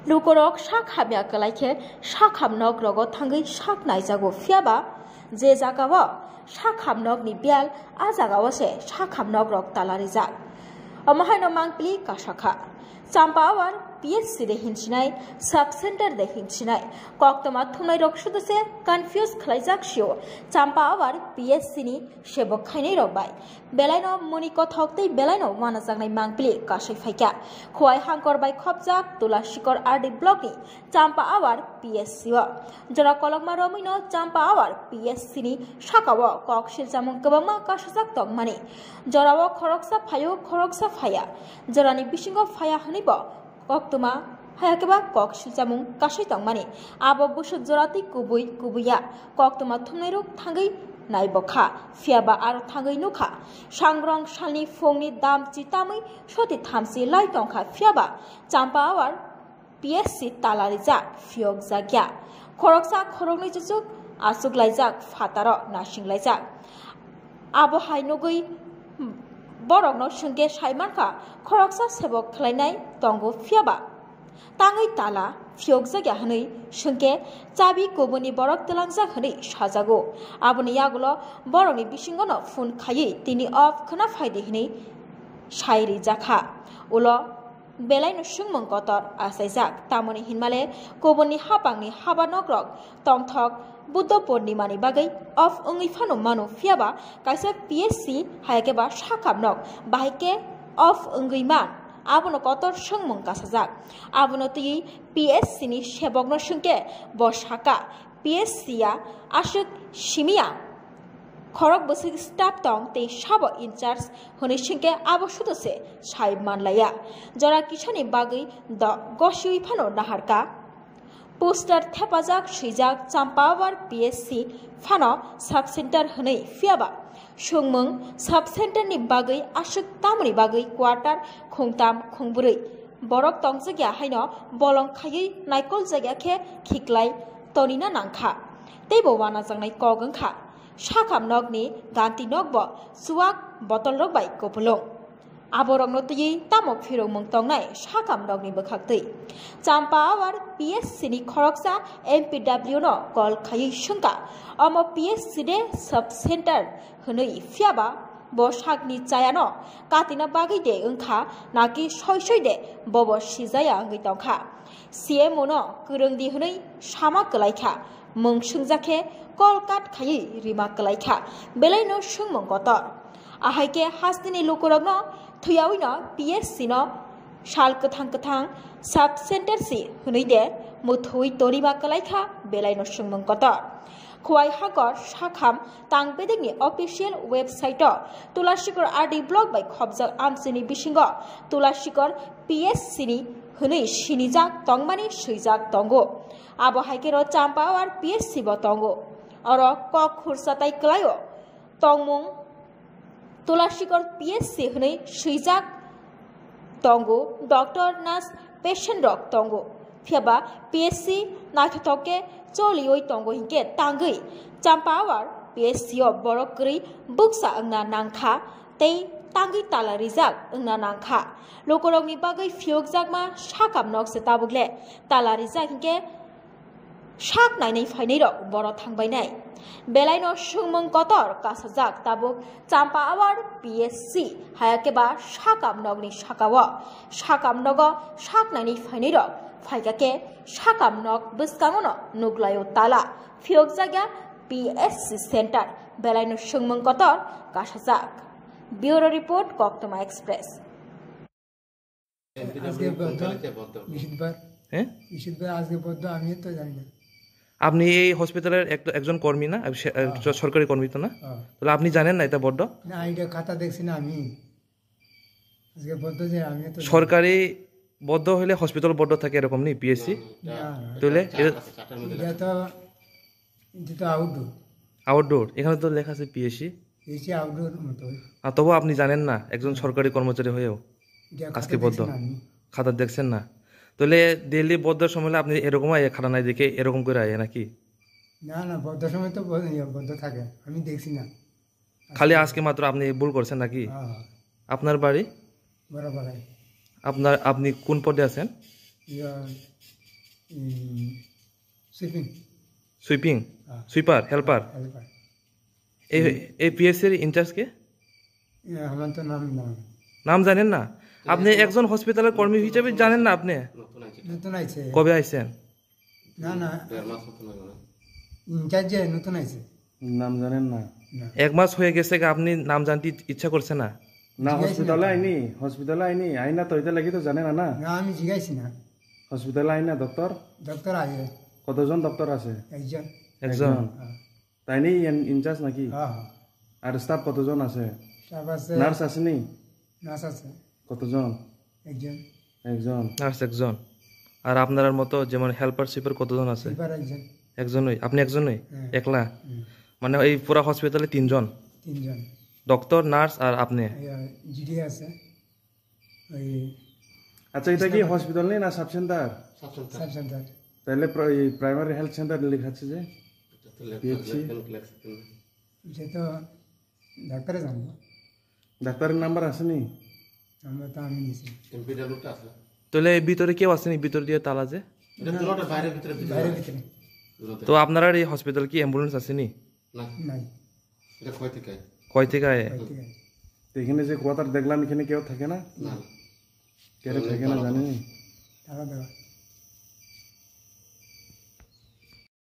lukorok sak hamya kalaike sak hamnok rogo thangai sak naijago fiaba je jagawo sak hamnok ni bial a jagawo se sak hamnok rok talarijak amahaino mangpili kasakha champawar PSC de hinchinai sub center de hinchinai koktoma thunai rok sudase confuse khlaijak shio champawar PSC ni sebok khainai rok bai belaino muni kothok tei belaino wanajaknai mangpili kasai phaikya khwai hangkor bai khopjak tulashikor RD block ni champawar PSC o jora kolokma romino champawar PSC ni sakawo koksil jamung kobangma kasajak tongmani jorao khoroksa phayo khoroksa phaya jorani bisingo phaya hanibo koktoma hayakeba koksil jamung kasai tongmani abo busuk jorati kubui kubuya koktoma thumnai rok thangai naibokha fiaba aro thangai nukha sangrong salni phongni dam chitamai soti thamsi lai tongkha fiaba champawar PSC talarijak fiok jagya khoroksa khoroknai chuchuk asuk laijak fataro nasinglajak abo hainogui borokno sungke saimanka khoroksa sebok khlainai tongo fiaba tangai tala fiok jagya hanai sungke chabi koboni borok telangjak hanai sajago aboni yagulo borokni bisingono phone khayui tini off khana phaidi hanai sairi jakha ulo belaino sungmung kotor asaijak tamoni hinmale koboni hapangni haba nokrok tongthok buddha purnimani bagai off ongui phano mano fiaba kaisa PSC hayakeba sakhamnok bahike off ongui man abono kotor sungmung kasajak abono tui PSC ni sebokno sungke bosaka PSC ya asuk simia khorok bosik staff tong tei sabo incharge honi singke abo sudose sai manlaya jora kisani bagai the goshui phano naharka poster thepajak sijak champawar PSC phano sub center honei fiaba sungmung sub center ni bagai asuk tamoni bagai quarter khongtam khongburui borok tongjagya haino bolong khayui naikol jagya khe khiklai tonina nangkha teibo wana jangnai kogongkha sakhamnok ni ganti nokbo suwak botol rok bai kopulong aborokno tui tamo phiromung tongnai sakhamnok ni bokhaktui champawar PSC ni khoroksa MPW no call khayui sungka omo PSC de sub center honoi fiaba bo sakni chayano katina bagai de ongkha naki soisoi de bobo sijaya ongui tongkha CMO no kurungdi honoi sama kalaikha mung sungjakhe kolkat khayui rima kalaikha belaino sungmung kotor ahaike hastini lukorokno thuyawino PSC no sal kathang kathang sub center si honoi de muthui torima kalaikha belaino sungmung kotor khwai hangkor sakham tangbedekni official website o tulashikor RD block by khobjak amchini bisingo tulashikor PSC ni honoi sinijak tongmani suijak tongo abo haikero champawar PSC bo tongo oro kok khursatai klayo tongmung tulashikor PSC honoi suijak tongo doctor nurse patient rok tongo fiaba PSC naithotoke cholioi tongo hinke tangai champawar PSC o borokri buksa angna nangkha tei tangai talarijak angna nangkha lokorokni bagai fiok jakma sakhamnok se tabukle talarijak hinke sak nainai phainai rok boro thangbai nai belaino sungmung kotor kasajak tabuk champawar PSC hayakeba sakhamnokni sakawo sakhamnogo sak nainai phainai rok phaikake sakhamnok bwskangono nuglayo tala fiok jagya PSC center belaino sungmung kotor kasajak bureau report koktoma express আপনি এই হসপিটালের একজন কর্মী না সরকারি কর্মী তো না তাহলে আপনি জানেন না এটা বড্ড না এটা খাতা দেখছি না আমি আজকে বদ্ধ যে আমি তো সরকারি বদ্ধ হলে হসপিটাল বদ্ধ থাকে এরকম নেই PSC তাহলে এটা তো আউটডোর এখানে তো লেখা আছে PSC আউটডোর মতো তবু আপনি জানেন না একজন সরকারি কর্মচারী হয়েও আজকে বদ্ধ খাতা দেখছেন না তাহলে দিল্লি বদ্ধ সময় আপনি এরকম খাতা নাই দেখে এরকম করে আয় নাকি না না বদ্ধ সময় তো বদ্ধ থাকে আমি দেখছি না খালি আজকে মাত্র আপনি ভুল করছেন নাকি আপনার বাড়ি বরাবর আপনি কোন পদে আছেন সুইপিং সুইপিং হ্যাঁ। সুইপার হেল্পার হেল্পার এই পিএসসির ইনচার্জ কে আমার তো নাম না নাম জানেন না আপনি একজন হসপিটালের কর্মী হিসেবে জানেন না আপনি নতুন আইছে কবে আইছেন না না ইনচার্জ নতুন আইছে নাম জানেন না না 1 মাস হয়ে গেছে আপনি নাম জানতে ইচ্ছা করছে না না হসপিটালে আইনি না তো এটা লাগি তো জানে না না না আমি জিজ্ঞাসি না হসপিটালে আইনা ডক্টর ডক্টর আইয়ে কতজন ডক্টর আছে একজন একজন তাই নি ইনচার্জ নাকি হ্যাঁ আর স্টাফ কতজন আছে তারপর আছে নার্স আসেনি নার্স আছে কতজন একজন একজন নার্স একজন আর আপনার মতো যেমন হেল্পার সুইপার কতজন আছে সুইপার একজন একজনই আপনি একজনই হ্যাঁ। একলা হুম, মানে এই পুরা হসপিটালে 3 জন তিনজন ডক্টর নার্স আর আপনি জিডি আছে ওই আচ্ছা এটা কি হসপিটাল নেই না সাব সেন্টার সাব সেন্টার তাহলে প্রাইমারি হেলথ সেন্টার লেখাচ্ছে যে পিএইচসি সে তো ডাক্তারে জানবো ডাক্তারের নাম্বার আসেনি আমরা তো আমি দিছি তাহলে ভিতরে কেউ আসেনি ভিতর দিয়ে তালা যে বাইরে ভিতরে তো আপনার এই হসপিটাল কি অ্যাম্বুলেন্স আসেনি নাই কয় থেকে আয়? ঠিক আছে তো এখানে যে কোয়ার্টার দেখলাম এখানে কেউ থাকে না কেউ থাকে না জানি টাকা দেওয়া